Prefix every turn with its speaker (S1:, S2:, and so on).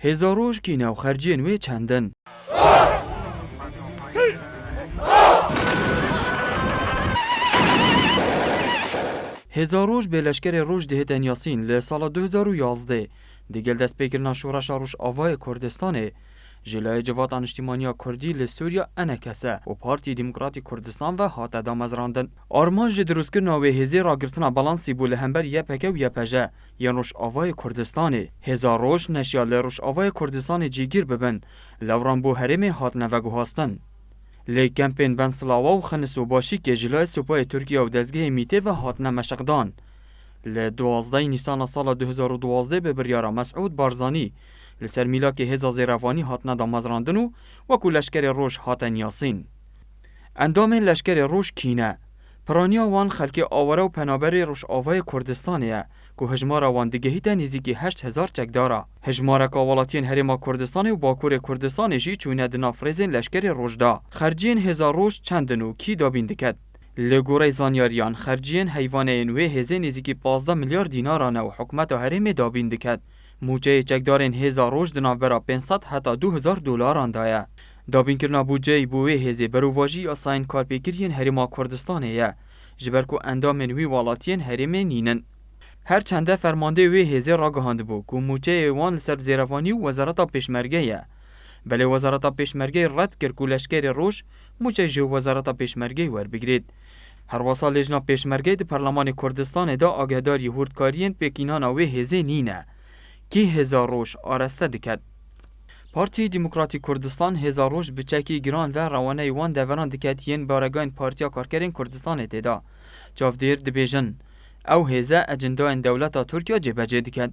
S1: هزاروش کی نو خرجین وی چندن هزاروش به لشکر روش دهتن یاسین لسال 2011 دیگل دست بکرنا شورش روش آوای کردستانه جلای جوات انشتیمانیا کردی لسوریا انکسه و پارتی دموکراتی کردستان و هات دامزراندن آرمان جدروس کرنا و هزی را گرتنا بالانسی بوله همبر یپکه و یپجه یان روش آوای کردستانه هزاروش نشیال روش آوای کردستان جیگیر ببن لوران بو هرم هات نوگو هاستن لی کمپین بن سلاوا و خنس و باشی که جلای سپاه ترکیه و دزگه میته و هاتنه مشقدان ل 12 نیسان سال 2012 به بریارا مسعود بارزانی لسر میلاک هزا زیروانی هاتنه دامزراندن و وکو لشکر روش هاتن یاسین اندام لشکر روش کینه پرانیا وان خلک آوره و پنابر روش آوای کردستانیه که هجمار وان دگهیت نزدیکی 8000 چکدارا هجمار کاولاتین هرما کردستان و باکور کردستان جی چونه دنافرزین لشکر روشدا خرجین هزار روش چندنو کی دابین دکد لگوره زانیاریان خرجین حیوانین و هزه نزدیکی 15 میلیارد دینارانه و حکمت هرم دابین دکد موجه چکدارین هزار روش دنافبرا 500 حتی 2000 دلار دایه دابین کرنا بودجه بوی هزه برواجی اساین کارپیکرین هرما کردستانیه جبرکو اندامن وی والاتین هرم نینن هر چنده فرمانده وی هزه را گهاند بو که موچه وان لسر زیروانی و وزارت پیشمرگه یه بله وزارت پیشمرگه رد کرد که لشکر روش موچه جو وزارت پیشمرگه ور بگرید هر واسا لجنا پیشمرگه دی پرلمان کردستان دا آگهداری هوردکارین پیکینان وی هزه نینه که هزار روش آرسته دکد پارتی دموکراتی کردستان هزار روش بچکی گران و روانه وان دوران دکد ین بارگان پارتیا کارکرین کردستان تیدا چاودیر دبیجن او هزه اجندا دولت ترکیه جبهه دکد